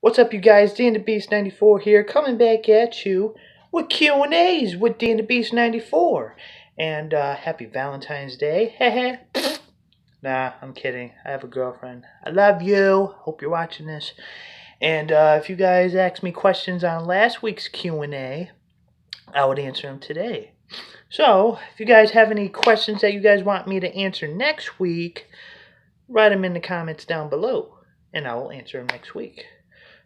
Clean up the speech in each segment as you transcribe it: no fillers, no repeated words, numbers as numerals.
What's up, you guys? DanTheBeast 94 here, coming back at you with Q&As with DanTheBeast 94. And happy Valentine's Day. Heh. Nah, I'm kidding. I have a girlfriend. I love you. Hope you're watching this. And if you guys asked me questions on last week's Q&A, I would answer them today. So, if you guys have any questions that you guys want me to answer next week, write them in the comments down below, and I will answer them next week.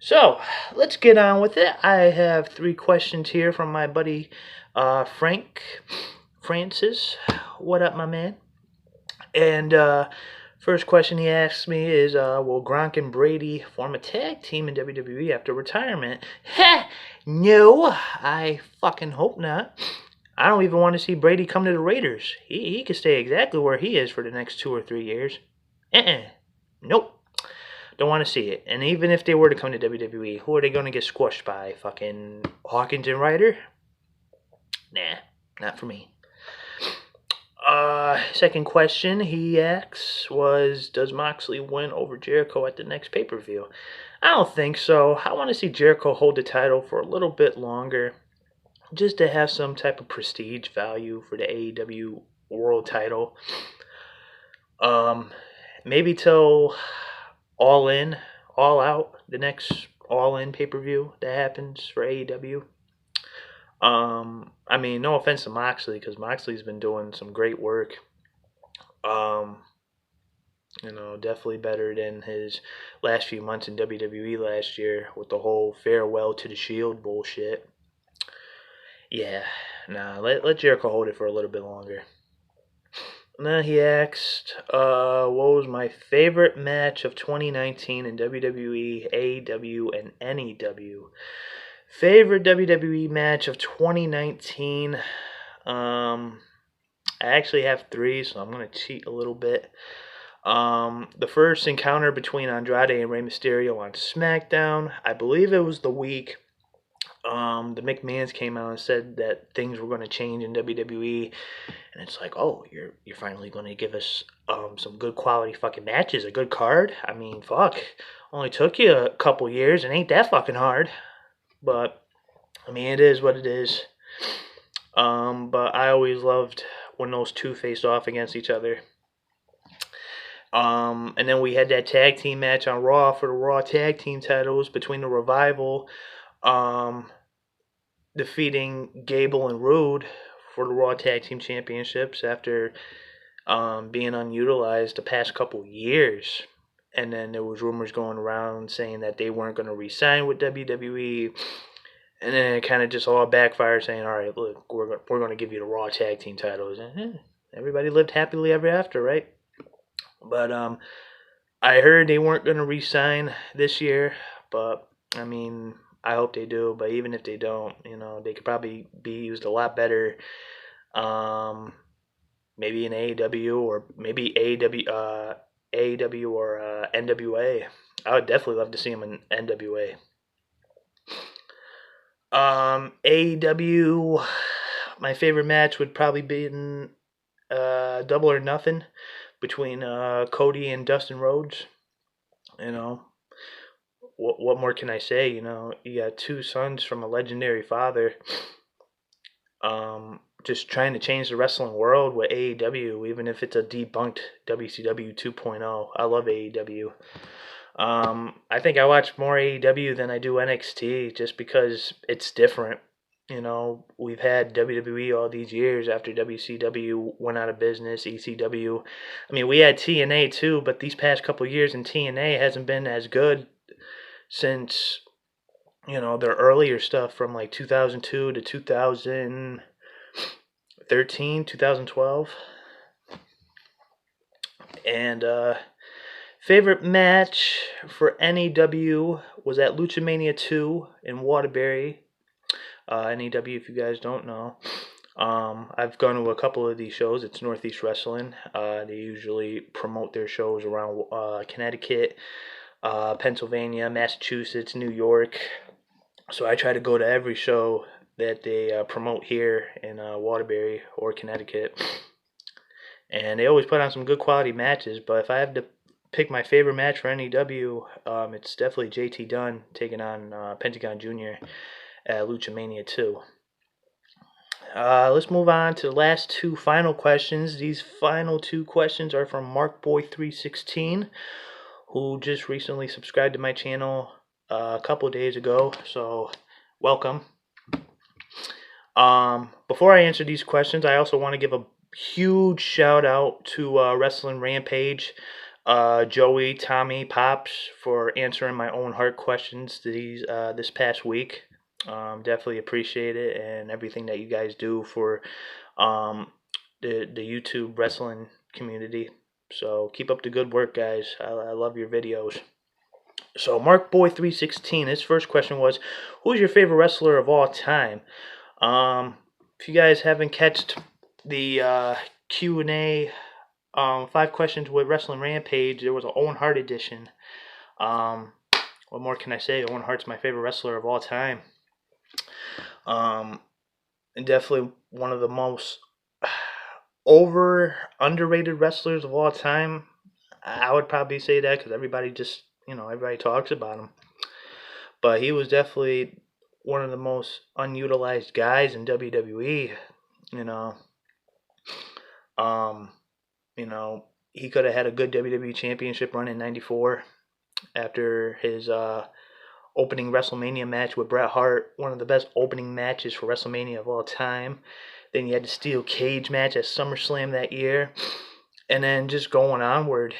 So, let's get on with it. I have 3 questions here from my buddy Francis. What up, my man? And first question he asks me is, will Gronk and Brady form a tag team in WWE after retirement? Heh! No, I fucking hope not. I don't even want to see Brady come to the Raiders. He could stay exactly where he is for the next 2 or 3 years. Nope. Don't want to see it. And even if they were to come to WWE, who are they going to get squashed by? Fucking Hawkins and Ryder? Nah, not for me. Second question he asks was, does Moxley win over Jericho at the next pay-per-view? I don't think so. I want to see Jericho hold the title for a little bit longer, just to have some type of prestige value for the AEW World title. Maybe till All In, All Out, the next All In pay-per-view that happens for AEW. I mean, no offense to Moxley, because Moxley's been doing some great work. Definitely better than his last few months in WWE last year with the whole farewell to the Shield bullshit. Yeah, nah, let Jericho hold it for a little bit longer. And then he asked, what was my favorite match of 2019 in WWE, AEW, and AnyW? Favorite WWE match of 2019? I actually have 3, so I'm going to cheat a little bit. The first encounter between Andrade and Rey Mysterio on SmackDown, I believe it was the week the McMahons came out and said that things were going to change in WWE, and it's like, oh, you're finally going to give us some good quality fucking matches, a good card. I mean, fuck, only took you a couple years and ain't that fucking hard, but I mean, it is what it is. But I always loved when those two faced off against each other. And then we had that tag team match on Raw for the Raw tag team titles between the Revival, defeating Gable and Rude for the Raw Tag Team Championships after being unutilized the past couple years. And then there was rumors going around saying that they weren't going to re-sign with WWE. And then it kind of just all backfired, saying, all right, look, we're going to give you the Raw Tag Team titles. And everybody lived happily ever after, right? But I heard they weren't going to re-sign this year. But, I mean, I hope they do. But even if they don't, they could probably be used a lot better. Maybe in AEW or maybe AEW or NWA. I would definitely love to see them in NWA. AEW, my favorite match would probably be in Double or Nothing between Cody and Dustin Rhodes. What more can I say? You got 2 sons from a legendary father. Just trying to change the wrestling world with AEW, even if it's a debunked WCW 2.0. I love AEW. I think I watch more AEW than I do NXT just because it's different. We've had WWE all these years after WCW went out of business, ECW. I mean, we had TNA too, but these past couple years in TNA hasn't been as good since, their earlier stuff from like 2002 to 2013, 2012. And, favorite match for AnyW was at Lucha Mania 2 in Waterbury. AnyW, if you guys don't know. I've gone to a couple of these shows. It's Northeast Wrestling. They usually promote their shows around Connecticut, Pennsylvania, Massachusetts, New York. So I try to go to every show that they promote here in Waterbury or Connecticut. And they always put on some good quality matches. But if I have to pick my favorite match for AnyW, it's definitely JT Dunn taking on Pentagon Jr. at Lucha Mania 2. Let's move on to the last two final questions. These final two questions are from MarkBoy316, who just recently subscribed to my channel a couple days ago. So, welcome. Before I answer these questions, I also want to give a huge shout out to Wrestling Rampage, Joey, Tommy, Pops for answering my own heart questions this past week. Definitely appreciate it and everything that you guys do for the YouTube wrestling community. So keep up the good work, guys. I love your videos. So MarkBoy316, his first question was, who's your favorite wrestler of all time? If you guys haven't catched the Q&A 5 questions with Wrestling Rampage, there was an Owen Hart edition. What more can I say? Owen Hart's my favorite wrestler of all time. And definitely one of the most underrated wrestlers of all time. I would probably say that because everybody talks about him. But he was definitely one of the most unutilized guys in WWE. He could have had a good WWE Championship run in '94 after his opening WrestleMania match with Bret Hart, one of the best opening matches for WrestleMania of all time. Then you had the steel cage match at SummerSlam that year. And then just going onward,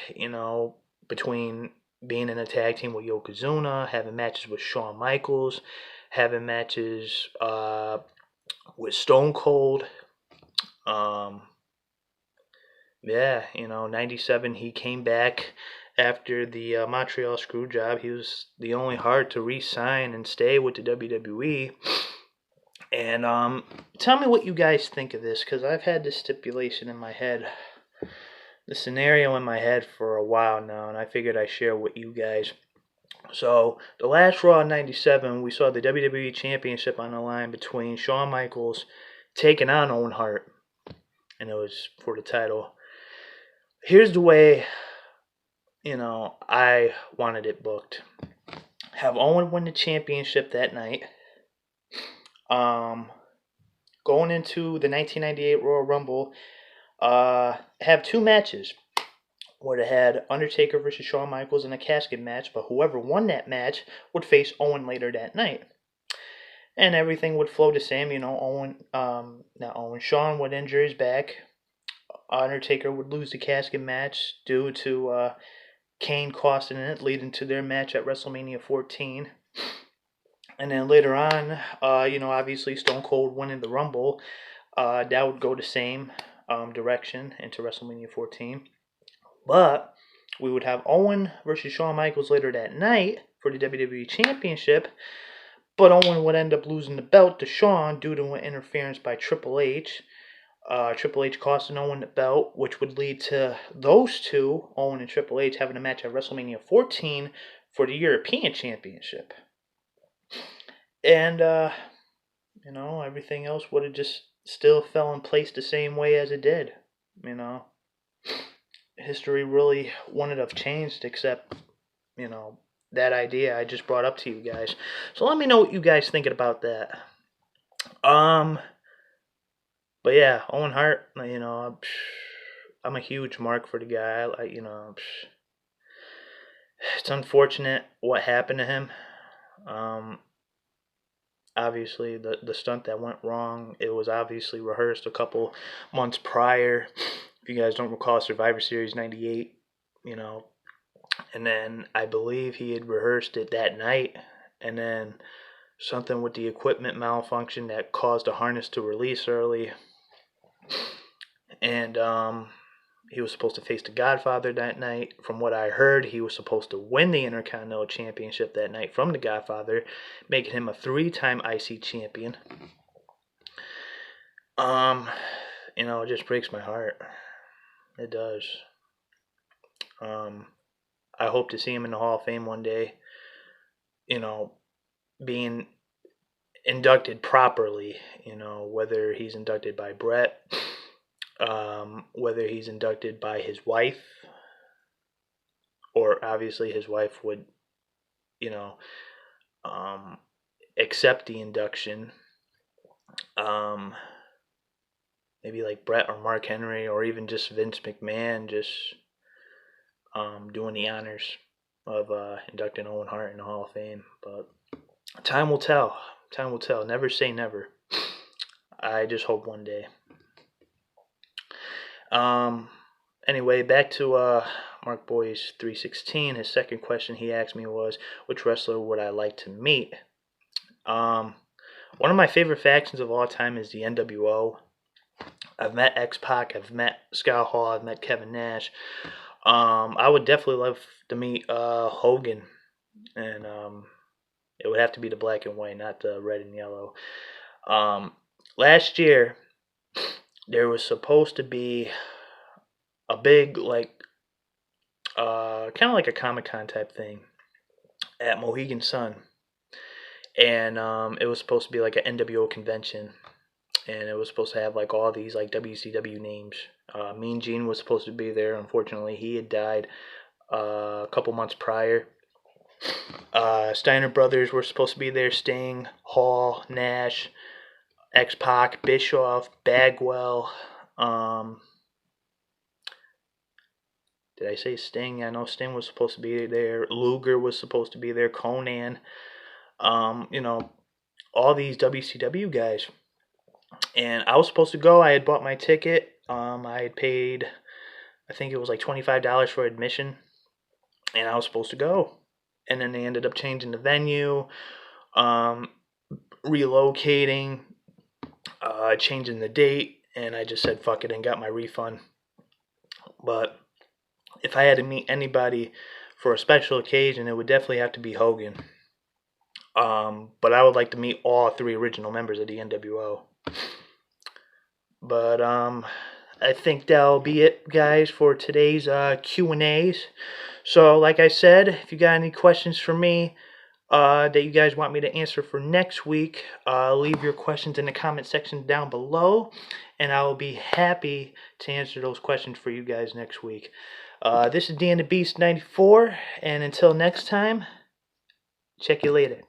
between being in a tag team with Yokozuna, having matches with Shawn Michaels, having matches with Stone Cold. 97 he came back after the Montreal Screwjob. He was the only Hart to re-sign and stay with the WWE. And tell me what you guys think of this, because I've had this stipulation in my head, the scenario in my head for a while now, and I figured I'd share with you guys. So, the last Raw in 97, we saw the WWE Championship on the line between Shawn Michaels taking on Owen Hart, and it was for the title. Here's the way, I wanted it booked. Have Owen win the championship that night. Going into the 1998 Royal Rumble, have two matches. Would have had Undertaker versus Shawn Michaels in a casket match, but whoever won that match would face Owen later that night. And everything would flow the same, Shawn would injure his back. Undertaker would lose the casket match due to Kane costing it, leading to their match at WrestleMania 14. And then later on, obviously Stone Cold winning the Rumble, that would go the same direction into WrestleMania 14. But we would have Owen versus Shawn Michaels later that night for the WWE Championship. But Owen would end up losing the belt to Shawn due to an interference by Triple H. Triple H costing Owen the belt, which would lead to those two, Owen and Triple H, having a match at WrestleMania 14 for the European Championship. And, everything else would have just still fell in place the same way as it did. History really wouldn't have changed except, that idea I just brought up to you guys. So let me know what you guys thinking about that. But yeah, Owen Hart, I'm a huge mark for the guy. It's unfortunate what happened to him. Obviously, the stunt that went wrong, it was obviously rehearsed a couple months prior. If you guys don't recall, Survivor Series 98, and then I believe he had rehearsed it that night, and then something with the equipment malfunction that caused the harness to release early. And he was supposed to face the Godfather that night. From what I heard, he was supposed to win the Intercontinental Championship that night from the Godfather, making him a 3-time IC champion. It just breaks my heart. It does. I hope to see him in the Hall of Fame one day. Being inducted properly. Whether he's inducted by Brett, whether he's inducted by his wife, or obviously his wife would, accept the induction. Maybe like Brett or Mark Henry or even just Vince McMahon just doing the honors of inducting Owen Hart in the Hall of Fame. But time will tell. Time will tell. Never say never. I just hope one day. Anyway, back to Mark Boy's 316. His second question he asked me was, which wrestler would I like to meet? One of my favorite factions of all time is the NWO. I've met X-Pac, I've met Scott Hall, I've met Kevin Nash. I would definitely love to meet Hogan, and it would have to be the black and white, not the red and yellow. Last year, there was supposed to be a big, kind of like a Comic-Con type thing at Mohegan Sun. And it was supposed to be like an NWO convention. And it was supposed to have like all these like WCW names. Mean Gene was supposed to be there. Unfortunately, he had died a couple months prior. Steiner Brothers were supposed to be there. Sting, Hall, Nash, X-Pac, Bischoff, Bagwell. Did I say Sting? I know Sting was supposed to be there. Luger was supposed to be there. Conan. All these WCW guys. And I was supposed to go. I had bought my ticket. I had paid, I think it was like $25 for admission. And I was supposed to go. And then they ended up changing the venue, relocating, changing the date. And I just said fuck it and got my refund. But if I had to meet anybody for a special occasion, it would definitely have to be Hogan. But I would like to meet all three original members of the NWO. But I think that'll be it, guys, for today's Q&As. So, like I said, if you got any questions for me that you guys want me to answer for next week, leave your questions in the comment section down below, and I will be happy to answer those questions for you guys next week. This is DanTheBeast 94, and until next time, check you later.